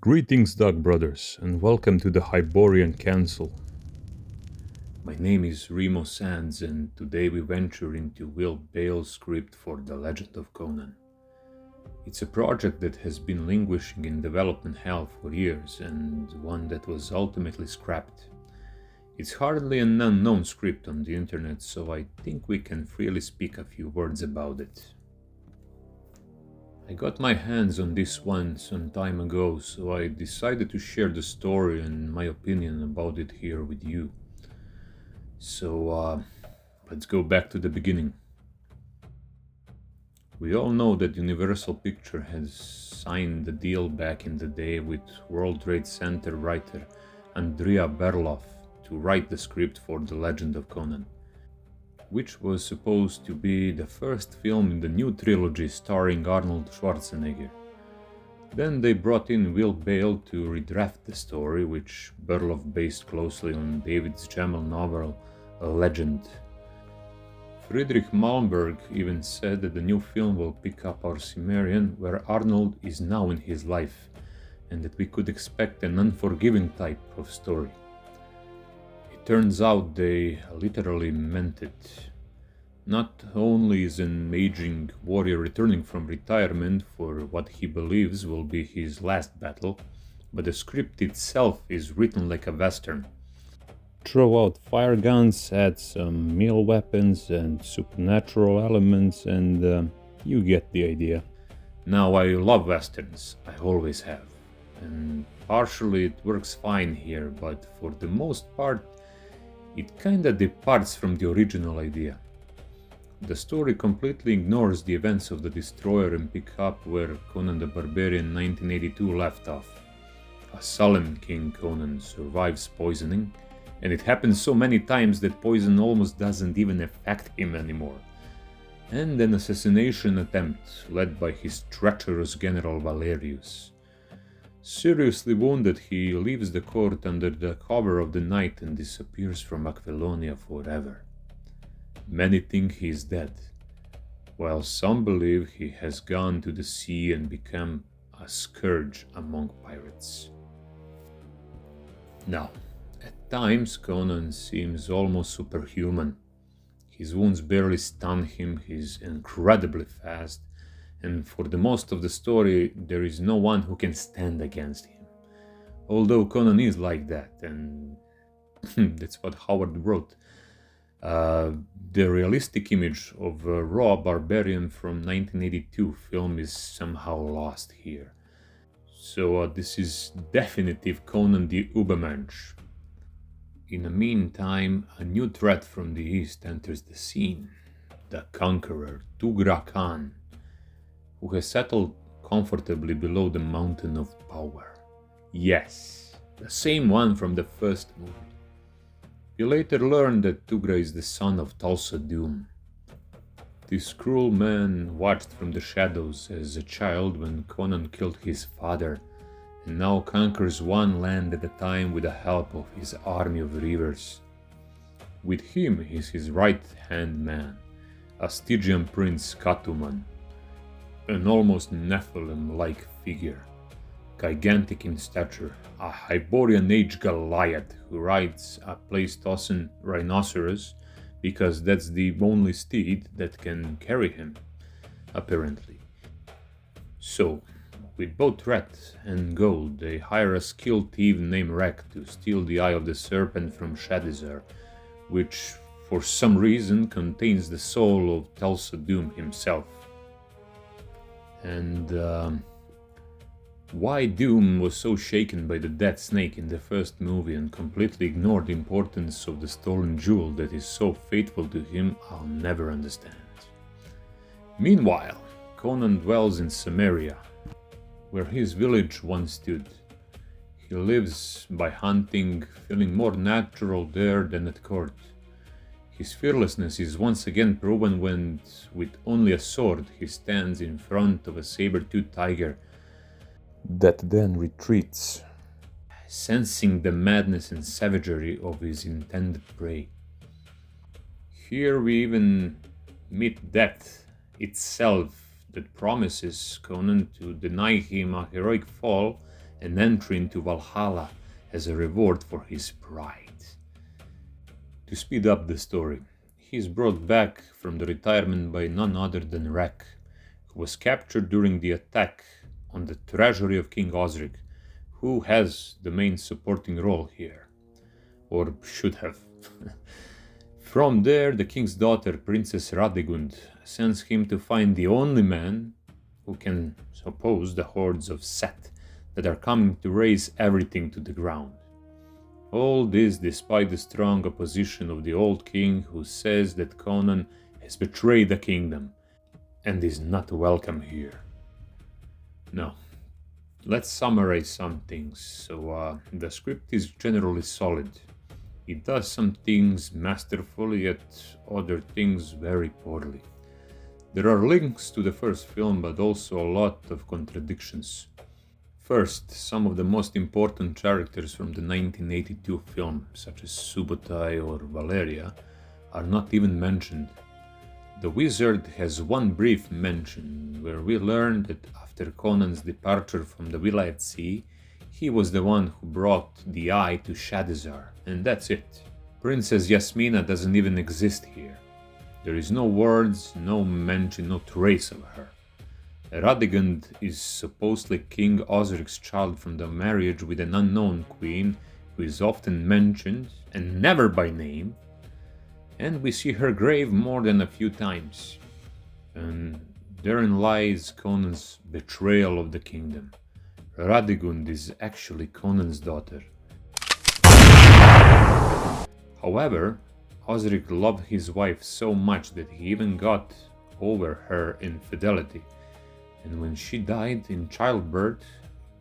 Greetings, Dog Brothers, and welcome to the Hyborian Council. My name is Remo Sands, and today we venture into Will Beall's script for The Legend of Conan. It's a project that has been languishing in development hell for years, and one that was ultimately scrapped. It's hardly an unknown script on the internet, so I think we can freely speak a few words about it. I got my hands on this one some time ago, so I decided to share the story and my opinion about it here with you. So, let's go back to the beginning. We all know that Universal Pictures has signed the deal back in the day with World Trade Center writer Andrea Berloff to write the script for The Legend of Conan, which was supposed to be the first film in the new trilogy starring Arnold Schwarzenegger. Then they brought in Will Beall to redraft the story, which Berloff based closely on David's Jamal novel, A Legend. Friedrich Malmberg even said that the new film will pick up our Cimmerian where Arnold is now in his life, and that we could expect an unforgiving type of story. It turns out they literally meant it. Not only is an aging warrior returning from retirement for what he believes will be his last battle, but the script itself is written like a western. Throw out fire guns, add some melee weapons and supernatural elements, and you get the idea. Now, I love westerns, I always have, and partially it works fine here, but for the most part, it kinda departs from the original idea. The story completely ignores the events of the Destroyer and picks up where Conan the Barbarian 1982 left off. A sullen King Conan survives poisoning, and it happens so many times that poison almost doesn't even affect him anymore. And an assassination attempt led by his treacherous General Valerius. Seriously wounded, he leaves the court under the cover of the night and disappears from Aquilonia forever. Many think he is dead, while some believe he has gone to the sea and become a scourge among pirates. Now, at times Conan seems almost superhuman. His wounds barely stun him, he's incredibly fast, and for the most of the story there is no one who can stand against him. Although Conan is like that, and that's what Howard wrote. The realistic image of a raw barbarian from 1982 film is somehow lost here. So this is definitive Conan the Übermensch. In the meantime, a new threat from the east enters the scene. The conqueror, Tugra Khan, who has settled comfortably below the mountain of power. Yes, the same one from the first movie. We later learn that Tugra is the son of Tulsa Doom. This cruel man watched from the shadows as a child when Conan killed his father, and now conquers one land at a time with the help of his army of reavers. With him is his right-hand man, a Stygian prince Katuman, an almost Nephilim-like figure, gigantic in stature, a Hyborian age Goliath who rides a Pleistocene rhinoceros because that's the only steed that can carry him, apparently. So, with both rat and gold, they hire a skilled thief named Rek to steal the Eye of the Serpent from Shadizar, which for some reason contains the soul of Tulsa Doom himself. And why Doom was so shaken by the dead snake in the first movie and completely ignored the importance of the stolen jewel that is so faithful to him, I'll never understand. Meanwhile, Conan dwells in Samaria, where his village once stood. He lives by hunting, feeling more natural there than at court. His fearlessness is once again proven when, with only a sword, he stands in front of a saber-toothed tiger that then retreats, sensing the madness and savagery of his intended prey. Here we even meet death itself that promises Conan to deny him a heroic fall an entry into Valhalla as a reward for his pride. To speed up the story, he is brought back from the retirement by none other than Rek, who was captured during the attack on the treasury of King Osric, who has the main supporting role here, or should have. From there, the king's daughter, Princess Radegund, sends him to find the only man who can oppose the hordes of Set that are coming to raze everything to the ground. All this despite the strong opposition of the old king, who says that Conan has betrayed the kingdom and is not welcome here. Now, let's summarize some things. So, the script is generally solid. It does some things masterfully, yet other things very poorly. There are links to the first film, but also a lot of contradictions. First, some of the most important characters from the 1982 film, such as Subotai or Valeria, are not even mentioned. The wizard has one brief mention, where we learn that after Conan's departure from the Vilayet Sea, he was the one who brought the eye to Shadizar, and that's it. Princess Yasmina doesn't even exist here. There is no words, no mention, no trace of her. Radegund is supposedly King Osric's child from the marriage with an unknown queen, who is often mentioned, and never by name, and we see her grave more than a few times. And therein lies Conan's betrayal of the kingdom. Radegund is actually Conan's daughter. However, Osric loved his wife so much that he even got over her infidelity, and when she died in childbirth,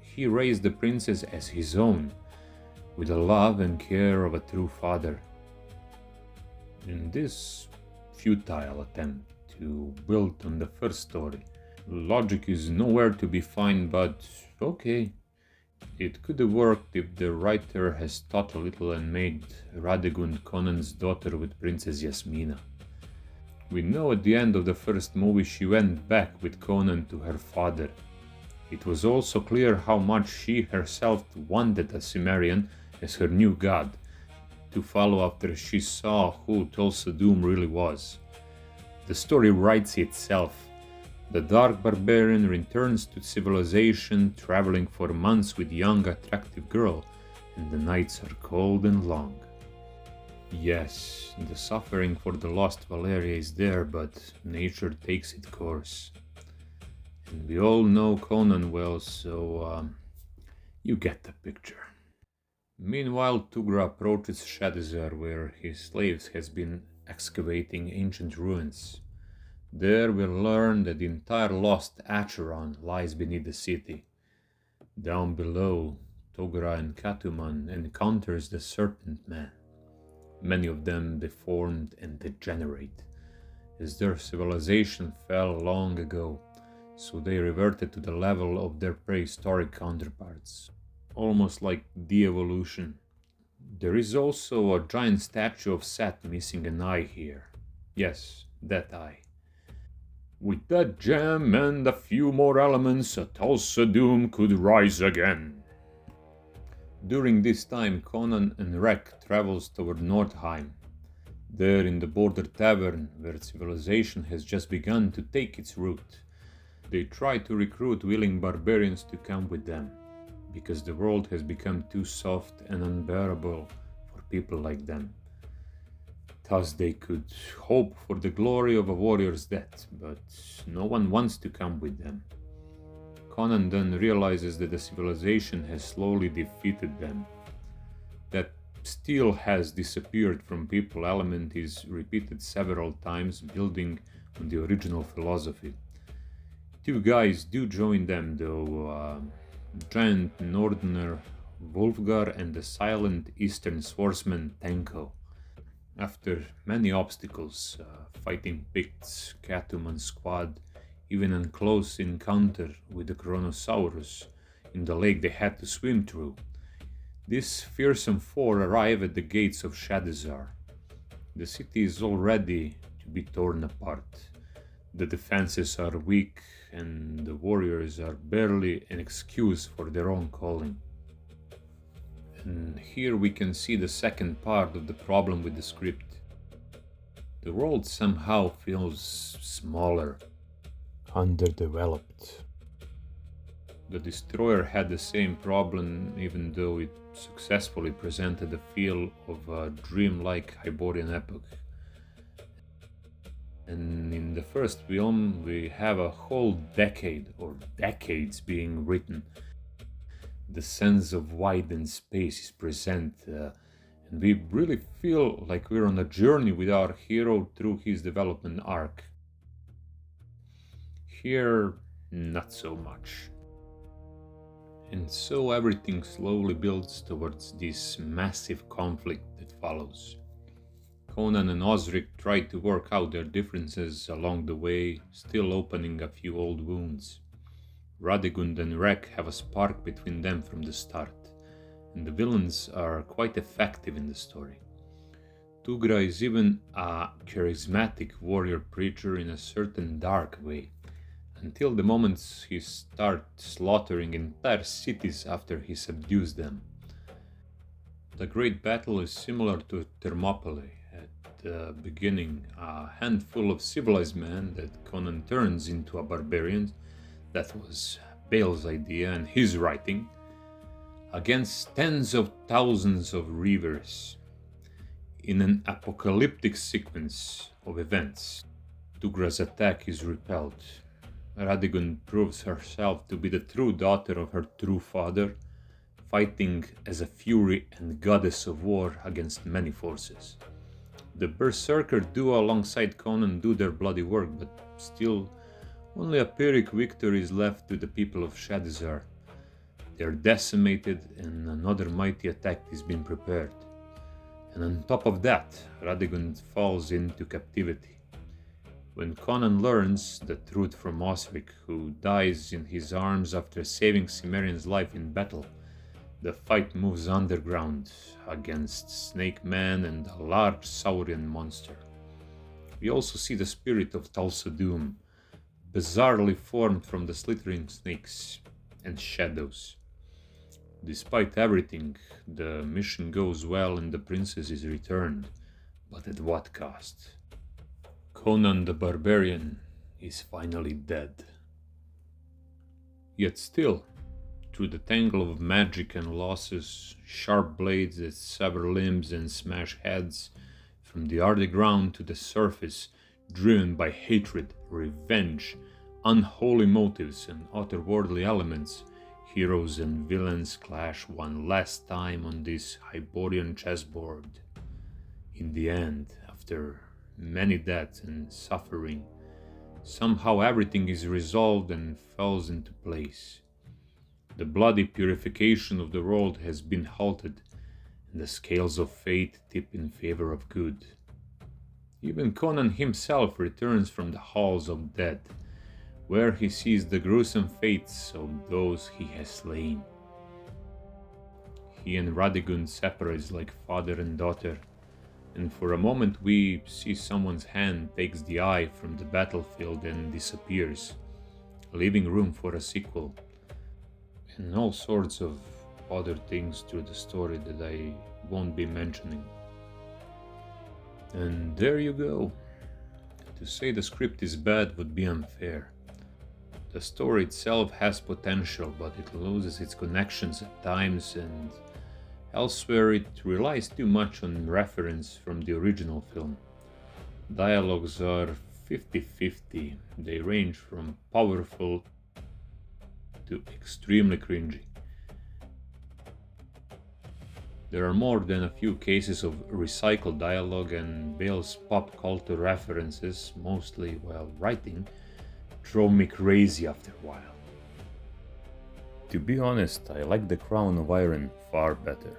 he raised the princess as his own, with the love and care of a true father. In this futile attempt to build on the first story, logic is nowhere to be found, but okay. It could have worked if the writer has thought a little and made Radegund Conan's daughter with Princess Yasmina. We know at the end of the first movie she went back with Conan to her father. It was also clear how much she herself wanted a Cimmerian as her new god, to follow after she saw who Tulsa Doom really was. The story writes itself. The dark barbarian returns to civilization, traveling for months with young attractive girl, and the nights are cold and long. Yes, the suffering for the lost Valeria is there, but nature takes its course. And we all know Conan well, so you get the picture. Meanwhile, Tugra approaches Shadizar, where his slaves has been excavating ancient ruins. There we learn that the entire lost Acheron lies beneath the city. Down below, Tugra and Katuman encounters the Serpent Man, many of them deformed and degenerate, as their civilization fell long ago, so they reverted to the level of their prehistoric counterparts, almost like de-evolution. There is also a giant statue of Set missing an eye here. Yes, that eye. With that gem and a few more elements, Tulsa Doom could rise again. During this time, Conan and Rek travels toward Nordheim. There in the border tavern, where civilization has just begun to take its root, they try to recruit willing barbarians to come with them, because the world has become too soft and unbearable for people like them. Thus they could hope for the glory of a warrior's death, but no one wants to come with them. Conan then realizes that the civilization has slowly defeated them. That steel has disappeared from people element is repeated several times, building on the original philosophy. Two guys do join them though, giant northerner Wolfgar and the silent eastern swordsman Tenko. After many obstacles, fighting Picts, Catuman squad, even a close encounter with the Chronosaurus in the lake they had to swim through, this fearsome four arrive at the gates of Shadizar. The city is all ready to be torn apart. The defenses are weak, and the warriors are barely an excuse for their own calling. And here we can see the second part of the problem with the script. The world somehow feels smaller, underdeveloped. The Destroyer had the same problem, even though it successfully presented the feel of a dreamlike Hyborian epoch. And in the first film, we have a whole decade or decades being written. The sense of widened space is present, and we really feel like we're on a journey with our hero through his development arc. Here, not so much. And so everything slowly builds towards this massive conflict that follows. Conan and Osric try to work out their differences along the way, still opening a few old wounds. Radegund and Rek have a spark between them from the start, and the villains are quite effective in the story. Tugra is even a charismatic warrior preacher in a certain dark way, until the moment he starts slaughtering entire cities after he subdues them. The great battle is similar to Thermopylae. At the beginning, a handful of civilized men that Conan turns into a barbarian, that was Beall's idea and his writing, against tens of thousands of reavers. In an apocalyptic sequence of events, Tugra's attack is repelled. Radegund proves herself to be the true daughter of her true father, fighting as a fury and goddess of war against many forces. The Berserker duo alongside Conan do their bloody work, but still, only a Pyrrhic victory is left to the people of Shadizar. They are decimated and another mighty attack is being prepared. And on top of that, Radegund falls into captivity. When Conan learns the truth from Osric, who dies in his arms after saving Cimmerian's life in battle, the fight moves underground against Snake Man and a large Saurian monster. We also see the spirit of Tulsa Doom, bizarrely formed from the slithering snakes and shadows. Despite everything, the mission goes well and the princess is returned, but at what cost? Conan the Barbarian is finally dead. Yet still, through the tangle of magic and losses, sharp blades that sever limbs and smash heads, from the underground to the surface, driven by hatred, revenge, unholy motives and otherworldly elements, heroes and villains clash one last time on this Hyborian chessboard. In the end, after many deaths and suffering, somehow everything is resolved and falls into place. The bloody purification of the world has been halted, and the scales of fate tip in favor of good. Even Conan himself returns from the halls of death, where he sees the gruesome fates of those he has slain. He and Radegund separate like father and daughter, and for a moment we see someone's hand takes the eye from the battlefield and disappears, leaving room for a sequel, and all sorts of other things through the story that I won't be mentioning. And there you go. To say the script is bad would be unfair. The story itself has potential, but it loses its connections at times, and elsewhere it relies too much on reference from the original film. Dialogues are 50-50, they range from powerful to extremely cringy. There are more than a few cases of recycled dialogue, and Beall's pop culture references, mostly while writing, drove me crazy after a while. To be honest, I like The Crown of Iron far better.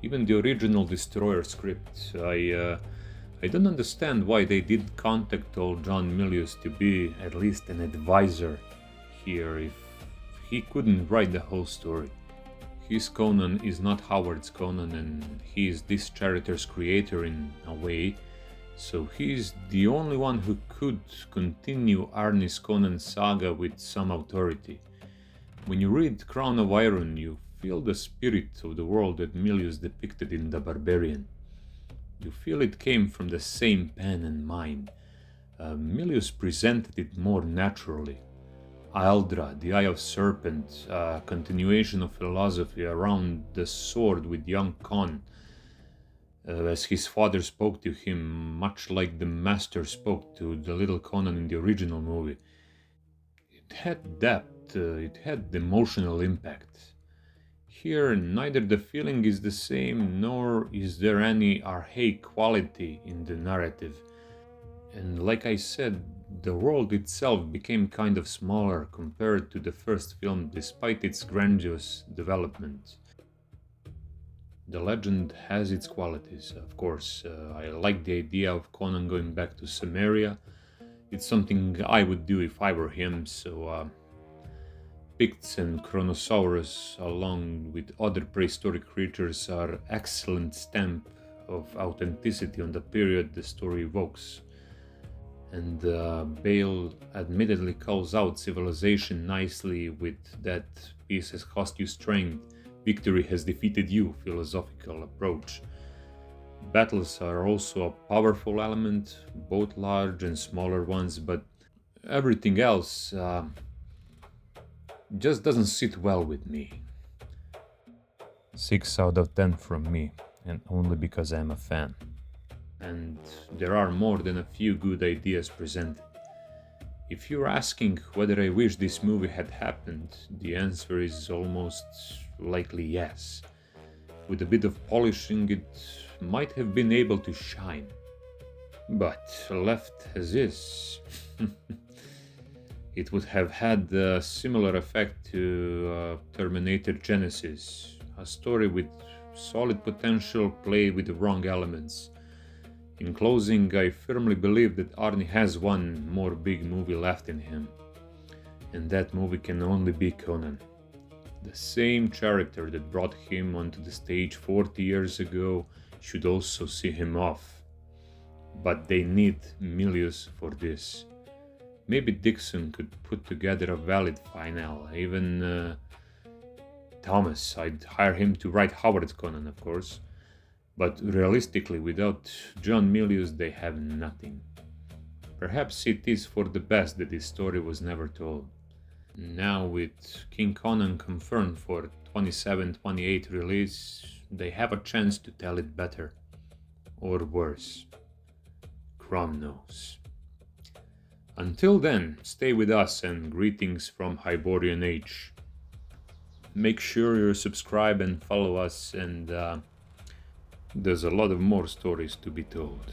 Even the original Destroyer script, I don't understand why they did contact old John Milius to be at least an advisor here if he couldn't write the whole story. His Conan is not Howard's Conan, and he is this character's creator in a way, So he's the only one who could continue Arnis Conan's saga with some authority. When you read Crown of Iron, you feel the spirit of the world that Milius depicted in The Barbarian. You feel it came from the same pen and mind. Milius presented it more naturally. Aeldra, the Eye of Serpent, a continuation of philosophy around the sword with young Con, as his father spoke to him, much like the master spoke to the little Conan in the original movie. It had depth, it had emotional impact. Here, neither the feeling is the same, nor is there any archaic quality in the narrative. And like I said, the world itself became kind of smaller compared to the first film despite its grandiose development. The legend has its qualities, of course. I like the idea of Conan going back to Cimmeria. It's something I would do if I were him, so Picts and Chronosaurus, along with other prehistoric creatures, are excellent stamp of authenticity on the period the story evokes. And Beall admittedly calls out civilization nicely with that "peace has cost you strength, victory has defeated you" philosophical approach. Battles are also a powerful element, both large and smaller ones, but everything else just doesn't sit well with me. 6 out of 10 from me, and only because I'm a fan. And there are more than a few good ideas presented. If you're asking whether I wish this movie had happened, the answer is almost likely yes. With a bit of polishing, it might have been able to shine. But left as is, it would have had a similar effect to Terminator Genesis, a story with solid potential played with the wrong elements. In closing, I firmly believe that Arnie has one more big movie left in him, and that movie can only be Conan. The same character that brought him onto the stage 40 years ago should also see him off. But they need Milius for this. Maybe Dixon could put together a valid final, even Thomas. I'd hire him to write Howard's Conan, of course. But realistically, without John Milius, they have nothing. Perhaps it is for the best that this story was never told. Now, with King Conan confirmed for 27-28 release, they have a chance to tell it better. Or worse. Crom knows. Until then, stay with us and greetings from Hyborian Age. Make sure you subscribe and follow us, and there's a lot of more stories to be told.